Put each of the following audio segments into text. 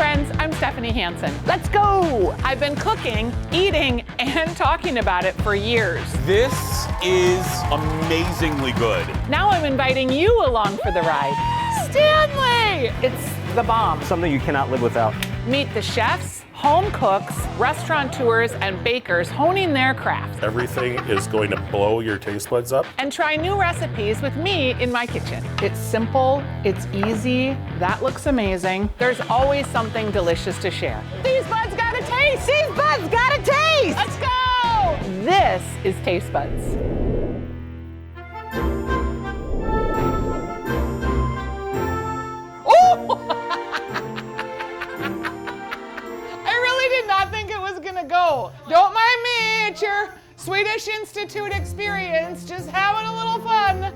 friends, I'm Stephanie Hansen. Let's go! I've been cooking, eating, and talking about it for years. This is amazingly good. Now I'm inviting you along for the ride. Stanley! It's the bomb. Something you cannot live without. Meet the chefs, home cooks, restaurateurs, and bakers honing their craft. Everything is going to blow your taste buds up. And try new recipes with me in my kitchen. It's simple, it's easy, that looks amazing. There's always something delicious to share. These buds got a taste! These buds got a taste! Let's go! This is Taste Buds. Go. Don't mind me, it's your Swedish Institute experience, just having a little fun.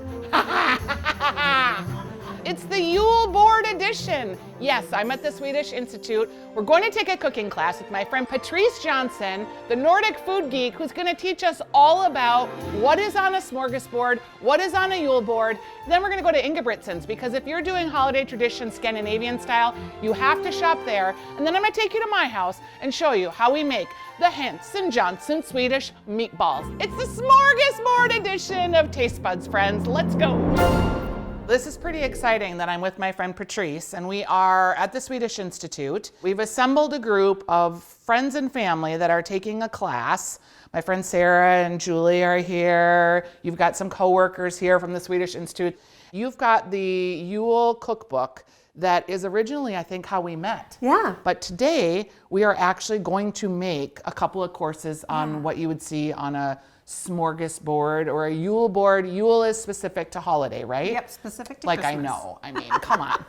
It's the Yule board edition. Yes, I'm at the Swedish Institute. We're going to take a cooking class with my friend Patrice Johnson, the Nordic Food Geek, who's going to teach us all about what is on a smörgåsbord, what is on a Yule board. Then we're going to go to Ingebretsen's, because if you're doing holiday tradition Scandinavian style, you have to shop there. And then I'm going to take you to my house and show you how we make the Hansen Johnson Swedish Meatballs. It's the smorgasbord edition of Taste Buds, friends. Let's go. This is pretty exciting that I'm with my friend Patrice, and we are at the Swedish Institute. We've assembled a group of friends and family that are taking a class. My friend Sarah and Julie are here. You've got some coworkers here from the Swedish Institute. You've got the Yule cookbook that is originally, I think, how we met. Yeah. But today, we are actually going to make a couple of courses on what you would see on a smorgasbord or a Yule board. Yule is specific to holiday, right? Yep, specific to Like Christmas. I know, I mean, come on.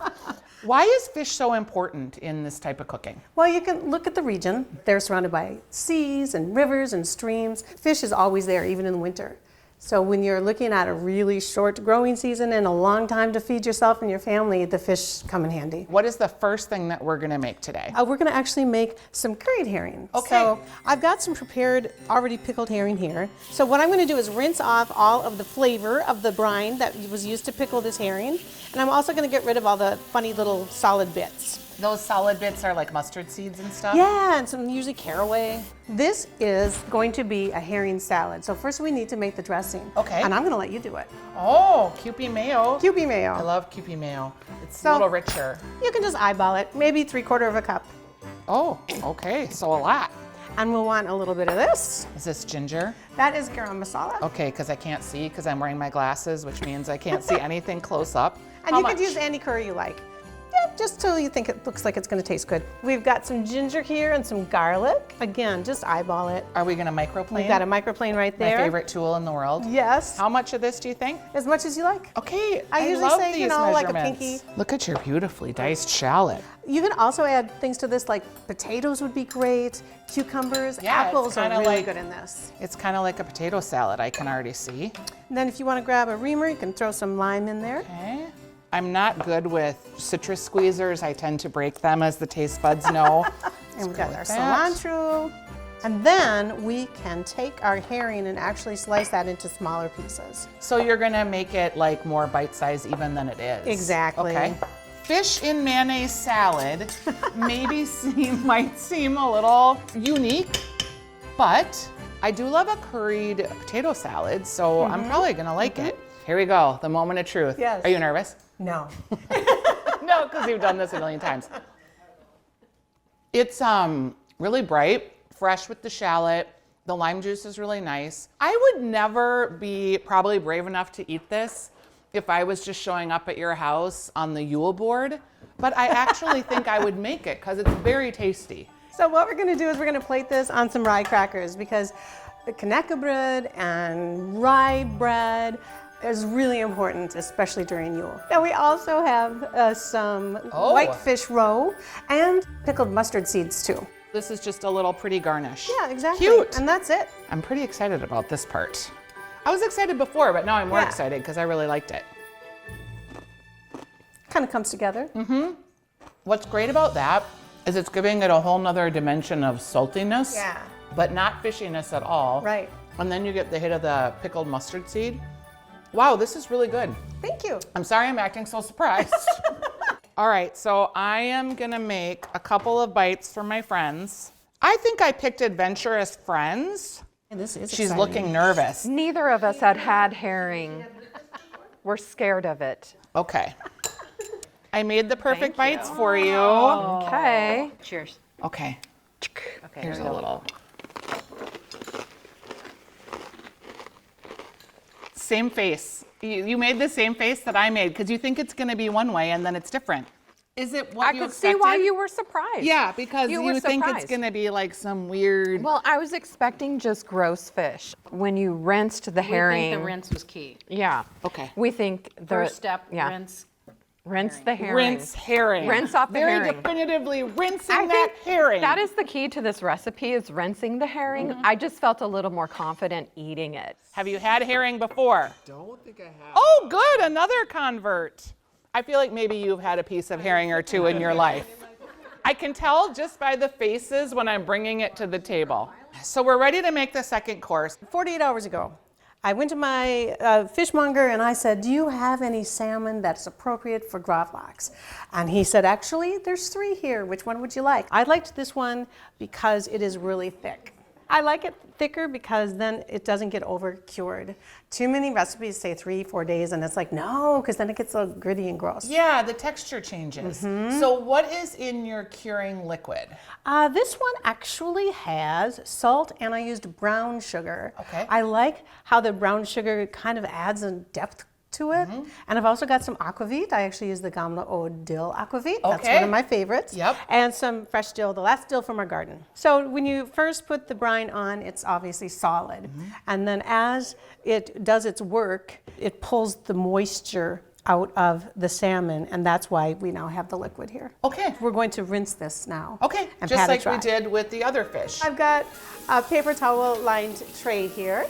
Why is fish so important in this type of cooking? Well, you can look at the region. They're surrounded by seas and rivers and streams. Fish is always there, even in the winter. So when you're looking at a really short growing season and a long time to feed yourself and your family, the fish come in handy. What is the first thing that we're gonna make today? We're gonna actually make some curried herring. Okay. So I've got some prepared, already pickled herring here. So what I'm gonna do is rinse off all of the flavor of the brine that was used to pickle this herring. And I'm also gonna get rid of all the funny little solid bits. Those solid bits are like mustard seeds and stuff? Yeah, and some usually caraway. This is going to be a herring salad. So first we need to make the dressing. Okay. And I'm gonna let you do it. Oh, Kewpie mayo. Kewpie mayo. I love Kewpie mayo. It's So- a little richer. You can just eyeball it, maybe 3/4 cup. Oh, okay, so a lot. And we'll want a little bit of this. Is this ginger? That is garam masala. Okay, because I can't see because I'm wearing my glasses, which means I can't see anything close up. And How you much? could use any curry you like. Yeah, just till you think it looks like it's gonna taste good. We've got some ginger here and some garlic. Again, just eyeball it. Are we gonna microplane? We've got a microplane right My there. favorite tool in the world. Yes, How much of this do you think? as much as you like. Okay, I usually love say, these you know, like a measurements. pinky. Look at your beautifully diced shallot. You can also add things to this like potatoes would be great, cucumbers, Yeah, it's apples are kinda really like- good in this. It's kind of like a potato salad, I can already see. And then if you want to grab a reamer, you can throw some lime in there. Okay. I'm not good with citrus squeezers. I tend to break them, as the taste buds know. And we've got our with that. cilantro. And then we can take our herring and actually slice that into smaller pieces. So you're gonna make it like more bite-sized even than it is. Exactly. Okay. Fish in mayonnaise salad might seem a little unique, but I do love a curried potato salad, so I'm probably gonna like it. Here we go, the moment of truth. Yes. Are you nervous? No. No, because you've done this a million times. It's really bright, fresh with the shallot. The lime juice is really nice. I would never be probably brave enough to eat this if I was just showing up at your house on the Yule board, but I actually think I would make it because it's very tasty. So what we're gonna do is we're gonna plate this on some rye crackers because the kaneka bread and rye bread is really important, especially during Yule. Now we also have some white fish roe and pickled mustard seeds too. This is just a little pretty garnish. Yeah, exactly. Cute. And that's it. I'm pretty excited about this part. I was excited before, but now I'm more Yeah. excited because I really liked it. Kind of comes together. What's great about that is it's giving it a whole nother dimension of saltiness, Yeah. but not fishiness at all. Right. And then you get the hit of the pickled mustard seed. Wow, this is really good. Thank you. I'm sorry I'm acting so surprised. All right, so I am gonna make a couple of bites for my friends. I think I picked adventurous friends. And this is She's exciting. looking nervous. Neither of us had herring. We're scared of it. Okay. I made the perfect bites for you. Okay. Cheers. Okay. Okay. Here's a little. Same face. You made the same face that I made because you think it's going to be one way and then it's different. Is it what I you could see expected? why you were surprised. Yeah, because You were you think it's surprised. going to be like some weird. Well, I was expecting just gross fish. When you rinsed the herring. We think the rinse was key. Yeah. Okay. We think the First step, yeah. rinse. the herring. Rinse herring. Rinse off the Very herring. definitively rinsing I that think herring. that is the key to this recipe is rinsing the herring. I just felt a little more confident eating it. Have you had herring before? Don't think I have. Oh, good. Another convert. I feel like maybe you've had a piece of herring or two in your life. I can tell just by the faces when I'm bringing it to the table. So we're ready to make the second course. 48 hours ago, I went to my fishmonger and I said, do you have any salmon that's appropriate for gravlax? And he said, actually, there's 3 here. Which one would you like? I liked this one because it is really thick. I like it thicker because then it doesn't get over cured. Too many recipes say 3-4 days and it's like, no, because then it gets so gritty and gross. Yeah, the texture changes. So what is in your curing liquid? This one actually has salt and I used brown sugar. Okay. I like how the brown sugar kind of adds a depth to it. And I've also got some Aquavit. I actually use the Gamla Old Dill Aquavit. That's Okay. one of my favorites. Yep. And some fresh dill, the last dill from our garden. So when you first put the brine on, it's obviously solid. And then as it does its work, it pulls the moisture out of the salmon, and that's why we now have the liquid here. Okay. We're going to rinse this now. Okay, and just pat it like we dry. did with the other fish. I've got a paper towel lined tray here.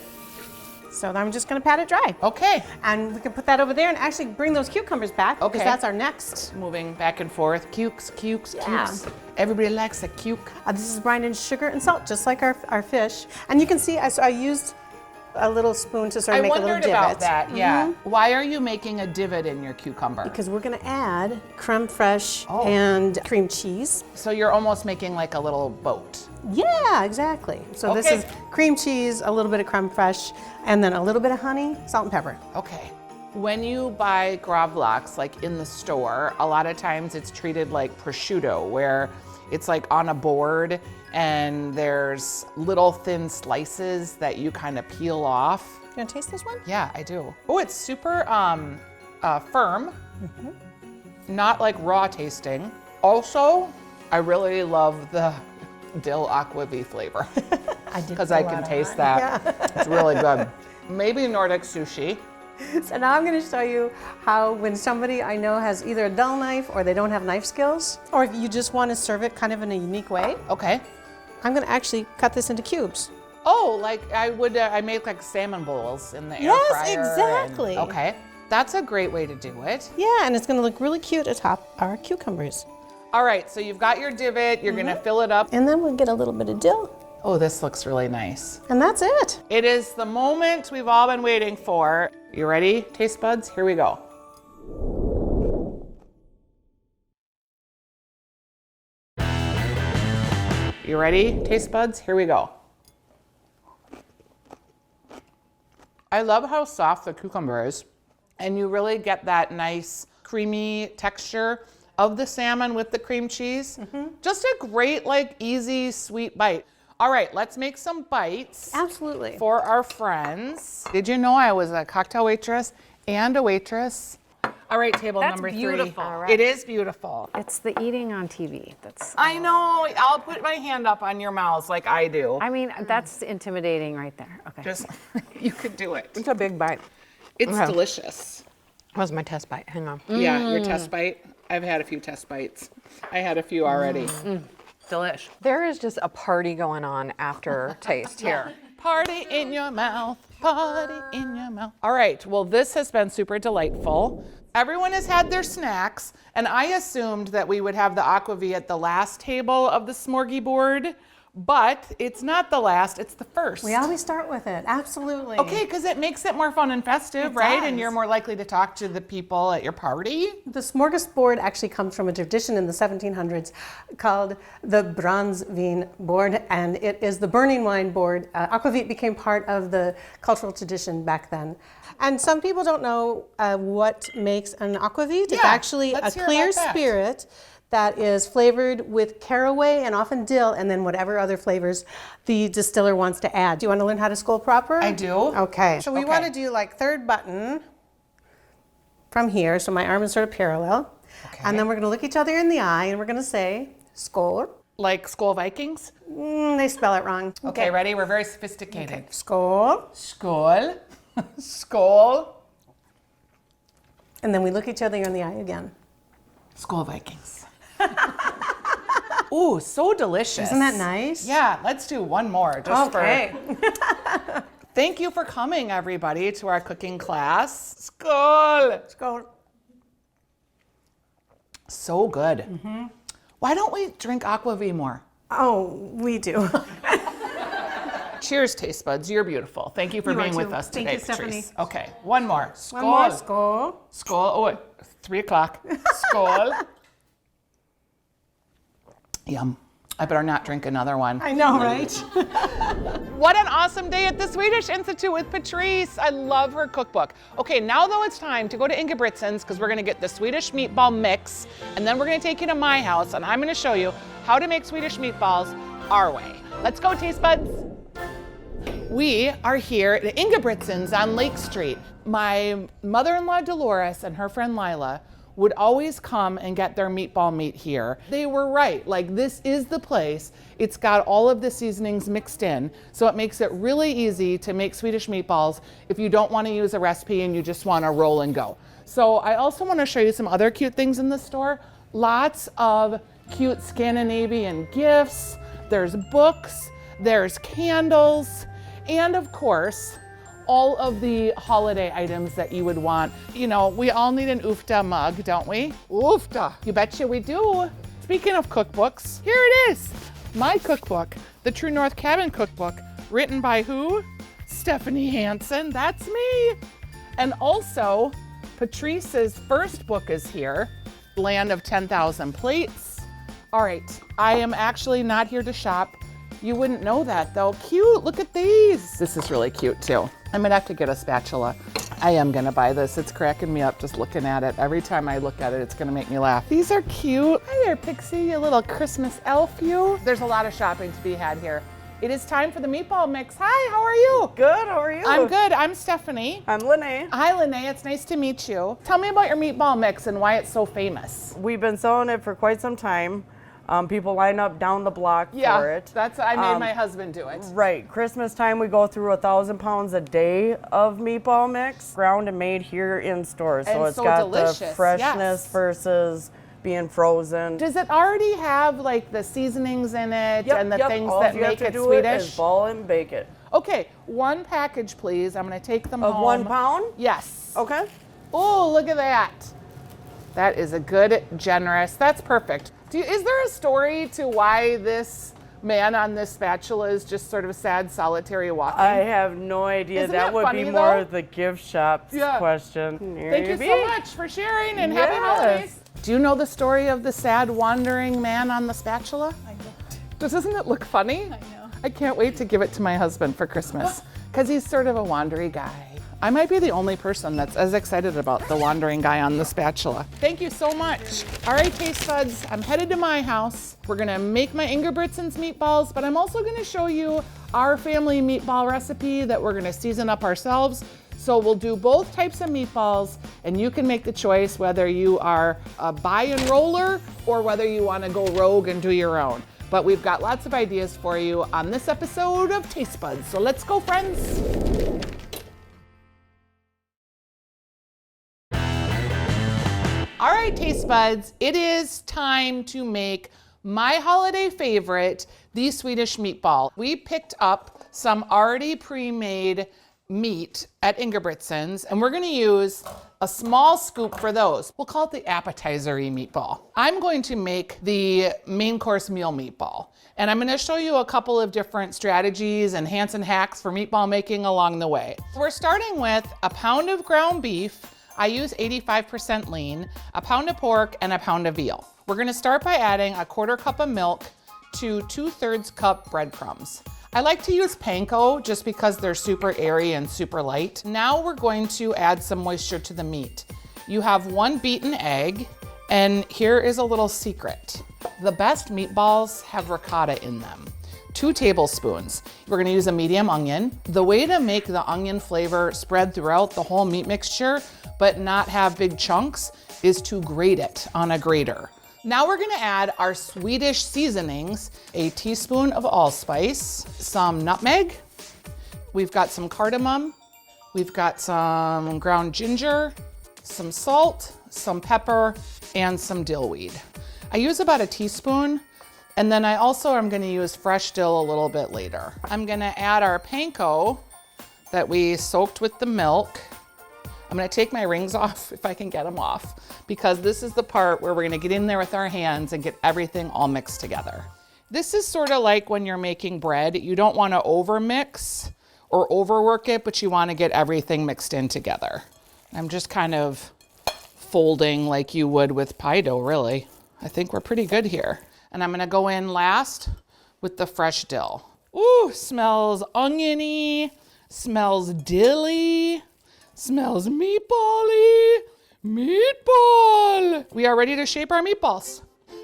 So I'm just gonna pat it dry. Okay. And we can put that over there and actually bring those cucumbers back Okay. because that's our next. Moving back and forth. Cukes. Yeah. Everybody likes a cuke. This is brined in sugar and salt, just like our fish. And you can see, I used a little spoon to sort I of make a little wondered divot. about that, yeah. Why are you making a divot in your cucumber? Because we're gonna add creme fraiche Oh. and cream cheese. So you're almost making like a little boat. Yeah, exactly. So this Okay. is cream cheese, a little bit of creme fraiche, and then a little bit of honey, salt and pepper. Okay. When you buy gravlax, like in the store, a lot of times it's treated like prosciutto, where it's like on a board and there's little thin slices that you kind of peel off. You gonna taste this one? Yeah, I do. Oh, it's super firm, not like raw tasting. Also, I really love the dill aquavit flavor I did because put a I lot can on taste it. that. It's really good. Maybe Nordic sushi. So now I'm going to show you how when somebody I know has either a dull knife or they don't have knife skills, or if you just want to serve it kind of in a unique way, Okay. I'm going to actually cut this into cubes. Oh, like I would, I make like salmon bowls in the air Yes, fryer. exactly. Okay. That's a great way to do it. Yeah, and it's going to look really cute atop our cucumbers. All right, so you've got your divot, you're gonna fill it up. And then we'll get a little bit of dill, Oh, this looks really nice. and that's it. It is the moment we've all been waiting for. You ready, taste buds? Here we go. You ready, taste buds? Here we go. I love how soft the cucumber is, and you really get that nice creamy texture of the salmon with the cream cheese. Just a great, like, easy, sweet bite. All right, let's make some bites Absolutely. for our friends. Did you know I was a cocktail waitress and a waitress? All right, table That's number 3. beautiful. All It is beautiful. It's the eating on TV. That's. I know. I'll put my hand up on your mouths like I do. I mean, that's intimidating right there. Okay. Just, you could do it. It's a big bite. It's Okay. delicious. That was my test bite. Hang on. Yeah, your test bite. I've had a few test bites. I had a few already. Delish. There is just a party going on after taste here. Party in your mouth, party in your mouth. All right, well, this has been super delightful. Everyone has had their snacks, and I assumed that we would have the aquavit at the last table of the smorgasbord, but it's not the last, it's the first. We always start with it, absolutely. Okay, because it makes it more fun and festive, right? And does. you're more likely to talk to the people at your party. The smörgåsbord actually comes from a tradition in the 1700s called the board, and it is the burning wine board. Aquavit became part of the cultural tradition back then. And some people don't know what makes an aquavit. It's actually a clear spirit that is flavored with caraway and often dill, and then whatever other flavors the distiller wants to add. Do you want to learn how to scold proper? I do. Okay. So we want to do like third button from here, so my arm is sort of parallel. Okay. And then we're going to look each other in the eye, and we're going to say skål. Like Skål Vikings? They spell it wrong. Okay, ready? We're very sophisticated. Okay. Skål. Skål. Skål. And then we look each other in the eye again. Skål Vikings. Ooh, so delicious. Isn't that nice? Yeah, let's do one more. Okay. Thank you for coming, everybody, to our cooking class. Skål. Skål. So good. Mm-hmm. Why don't we drink Aquavit more? Oh, we do. Cheers, taste buds. You're beautiful. Thank you for being with us today, Thank you, Patrice. Stephanie. Okay, one more. Skål. One more. Skål. Skål. Oh, 3 o'clock. Skål. Yum. I better not drink another one. I know, right? What an awesome day at the Swedish Institute with Patrice. I love her cookbook. Okay, now though it's time to go to Ingebretsen's because we're gonna get the Swedish meatball mix, and then we're gonna take you to my house and I'm gonna show you how to make Swedish meatballs our way. Let's go, taste buds. We are here at Ingebretsen's on Lake Street. My mother-in-law Dolores and her friend Lila would always come and get their meatball meat here. They were right, like this is the place. It's got all of the seasonings mixed in, so it makes it really easy to make Swedish meatballs if you don't want to use a recipe and you just want to roll and go. So I also want to show you some other cute things in the store. Lots of cute Scandinavian gifts, there's books, there's candles, and of course, all of the holiday items that you would want. You know, we all need an Ufta mug, don't we? Ufta, you betcha we do. Speaking of cookbooks, here it is. My cookbook, the True North Cabin Cookbook, written by who? Stephanie Hansen, that's me. And also, Patrice's first book is here, Land of 10,000 Plates. All right, I am actually not here to shop. You wouldn't know that though. Cute, look at these. This is really cute too. I'm gonna have to get a spatula. I am gonna buy this. It's cracking me up just looking at it. Every time I look at it, it's gonna make me laugh. These are cute. Hi there, Pixie, you little Christmas elf you. There's a lot of shopping to be had here. It is time for the meatball mix. Hi, how are you? Good, how are you? I'm good, I'm Stephanie. I'm Lene. Hi Lene, it's nice to meet you. Tell me about your meatball mix and why it's so famous. We've been selling it for quite some time. People line up down the block for it. That's I made my husband do it. Right, Christmas time we go through 1,000 pounds a day of meatball mix, ground and made here in stores. So And it's so got delicious, the freshness yes. versus being frozen. Does it already have like the seasonings in it and the things All that you have make to it do Swedish? Is ball and bake it. Okay, one package please. I'm gonna take them Of home. 1 pound? Yes. Okay. Oh, look at that. That is a good, generous, that's perfect. Is there a story to why this man on this spatula is just sort of sad, solitary walking? I have no idea. Isn't that that would funny, be more though? of the gift shop's question. Here Thank you be. so much for sharing and happy Yes. holidays. Do you know the story of the sad wandering man on the spatula? I don't. Doesn't it look funny? I know. I can't wait to give it to my husband for Christmas because he's sort of a wandery guy. I might be the only person that's as excited about the wandering guy on the spatula. Thank you so much. All right, taste buds, I'm headed to my house. We're gonna make my Ingebretsen's meatballs, but I'm also gonna show you our family meatball recipe that we're gonna season up ourselves. So we'll do both types of meatballs and you can make the choice whether you are a buy and roller or whether you wanna go rogue and do your own. But we've got lots of ideas for you on this episode of Taste Buds. So let's go, friends. All right, taste buds, it is time to make my holiday favorite, the Swedish meatball. We picked up some already pre-made meat at Ingebretsen's, and we're gonna use a small scoop for those. We'll call it the appetizer-y meatball. I'm going to make the main course meal meatball. And I'm gonna show you a couple of different strategies and Hansen hacks for meatball making along the way. We're starting with a pound of ground beef. I use 85% lean, a pound of pork, and a pound of veal. We're gonna start by adding a 1/4 cup of milk to 2/3 cup breadcrumbs. I like to use panko just because they're super airy and super light. Now we're going to add some moisture to the meat. You have 1 beaten egg, and here is a little secret. The best meatballs have ricotta in them. 2 tablespoons. We're gonna use a medium onion. The way to make the onion flavor spread throughout the whole meat mixture, but not have big chunks, is to grate it on a grater. Now we're gonna add our Swedish seasonings, a teaspoon of allspice, some nutmeg, we've got some cardamom, we've got some ground ginger, some salt, some pepper, and some dill weed. I use about a teaspoon, and then I also am gonna use fresh dill a little bit later. I'm gonna add our panko that we soaked with the milk. I'm gonna take my rings off if I can get them off, because this is the part where we're gonna get in there with our hands and get everything all mixed together. This is sort of like when you're making bread. You don't wanna over mix or overwork it, but you wanna get everything mixed in together. I'm just kind of folding like you would with pie dough, really. I think we're pretty good here. And I'm gonna go in last with the fresh dill. Ooh, smells oniony, smells dilly, smells meatball-y, meatball. We are ready to shape our meatballs.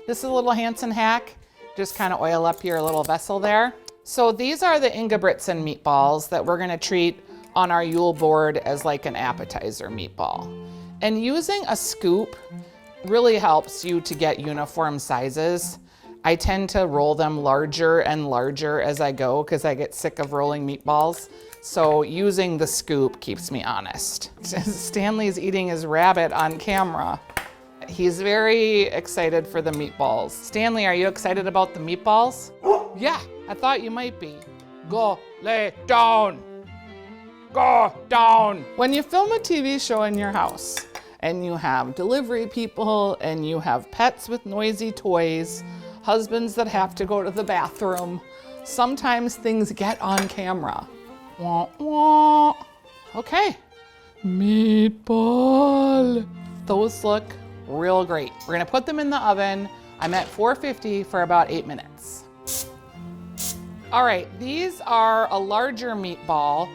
This is a little Hansen hack. Just kind of oil up your little vessel there. So these are the Ingebretsen meatballs that we're gonna treat on our yule board as like an appetizer meatball. And using a scoop really helps you to get uniform sizes. I tend to roll them larger and larger as I go because I get sick of rolling meatballs. So using the scoop keeps me honest. Stanley's eating his rabbit on camera. He's very excited for the meatballs. Stanley, are you excited about the meatballs? Yeah, I thought you might be. Go lay down. Go down. When you film a TV show in your house and you have delivery people and you have pets with noisy toys, husbands that have to go to the bathroom, sometimes things get on camera. Wah, wah. Okay, meatball. Those look real great. We're gonna put them in the oven. I'm at 450 for about 8 minutes. All right, these are a larger meatball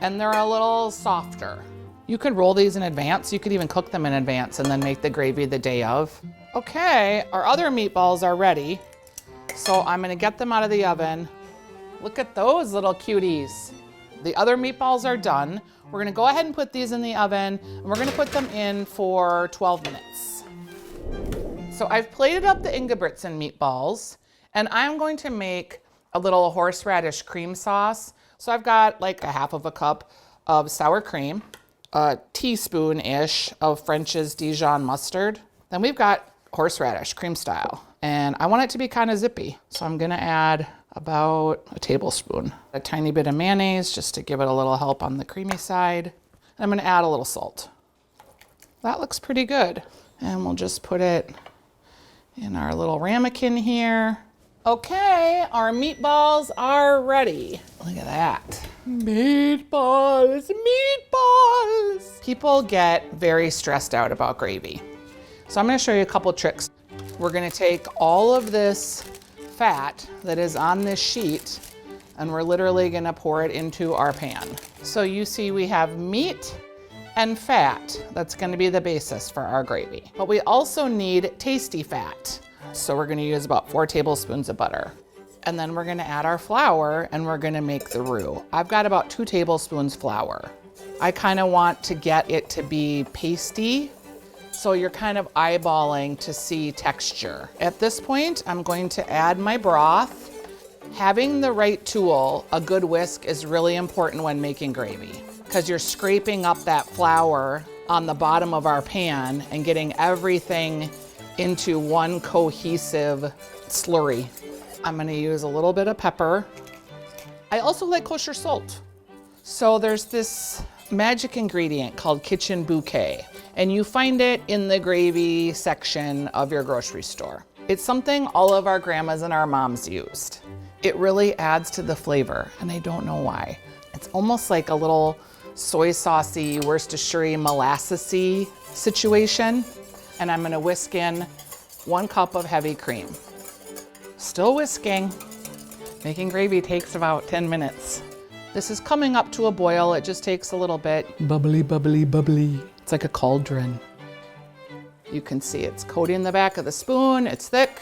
and they're a little softer. You could roll these in advance. You could even cook them in advance and then make the gravy the day of. Okay, our other meatballs are ready. So I'm gonna get them out of the oven. Look at those little cuties. The other meatballs are done. We're gonna go ahead and put these in the oven and we're gonna put them in for 12 minutes. So I've plated up the Ingebretsen meatballs and I'm going to make a little horseradish cream sauce. So I've got like 1/2 cup of sour cream, a teaspoon-ish of French's Dijon mustard. Then we've got horseradish, cream style. And I want it to be kind of zippy. So I'm gonna add about a tablespoon. A tiny bit of mayonnaise just to give it a little help on the creamy side. And I'm gonna add a little salt. That looks pretty good. And we'll just put it in our little ramekin here. Okay, our meatballs are ready. Look at that. Meatballs, meatballs. People get very stressed out about gravy. So I'm gonna show you a couple tricks. We're gonna take all of this fat that is on this sheet and we're literally gonna pour it into our pan. So you see we have meat and fat. That's gonna be the basis for our gravy. But we also need tasty fat. So we're gonna use about 4 tablespoons of butter. And then we're gonna add our flour and we're gonna make the roux. I've got about 2 tablespoons flour. I kind of want to get it to be pasty. So you're kind of eyeballing to see texture. At this point, I'm going to add my broth. Having the right tool, a good whisk, is really important when making gravy because you're scraping up that flour on the bottom of our pan and getting everything into one cohesive slurry. I'm gonna use a little bit of pepper. I also like kosher salt. So there's this magic ingredient called kitchen bouquet. and you find it in the gravy section of your grocery store. It's something all of our grandmas and our moms used. It really adds to the flavor, and I don't know why. It's almost like a little soy saucy, Worcestershire molassesy situation. And I'm gonna whisk in 1 cup of heavy cream. Still whisking. Making gravy takes about 10 minutes. This is coming up to a boil. It just takes a little bit. Bubbly, bubbly, bubbly. It's like a cauldron. You can see it's coating the back of the spoon. It's thick.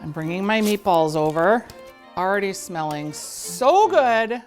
I'm bringing my meatballs over. Already smelling so good.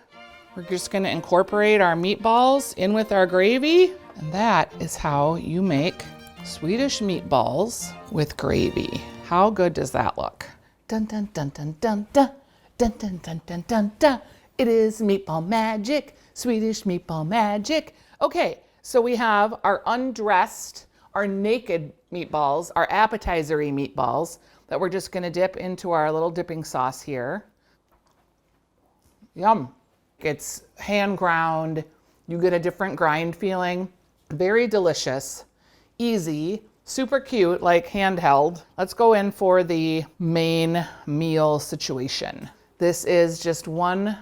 We're just gonna incorporate our meatballs in with our gravy. And that is how you make Swedish meatballs with gravy. How good does that look? Dun dun dun dun dun dun dun dun dun dun dun dun. It is meatball magic, Swedish meatball magic. Okay, so we have our undressed, our naked meatballs, our appetizer-y meatballs that we're just gonna dip into our little dipping sauce here. Yum. It's hand ground. You get a different grind feeling. Very delicious, easy, super cute, like handheld. Let's go in for the main meal situation. This is just one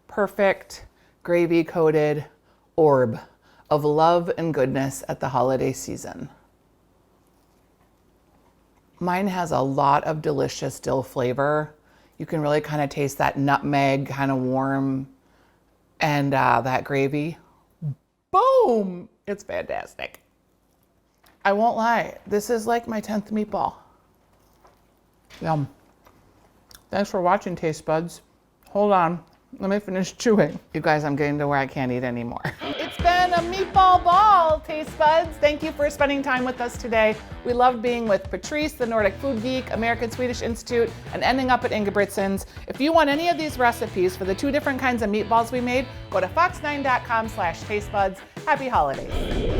perfect gravy coated orb of love and goodness at the holiday season. Mine has a lot of delicious dill flavor. You can really kind of taste that nutmeg, kind of warm, and that gravy. Boom! It's fantastic. I won't lie, this is like my 10th meatball. Yum. Thanks for watching, taste buds. Hold on, let me finish chewing. You guys, I'm getting to where I can't eat anymore. It's been a meatball ball, taste buds. Thank you for spending time with us today. We loved being with Patrice, the Nordic Food Geek, American Swedish Institute, and ending up at Ingebretsen's. If you want any of these recipes for the 2 different kinds of meatballs we made, go to fox9.com/tastebuds. Happy holidays.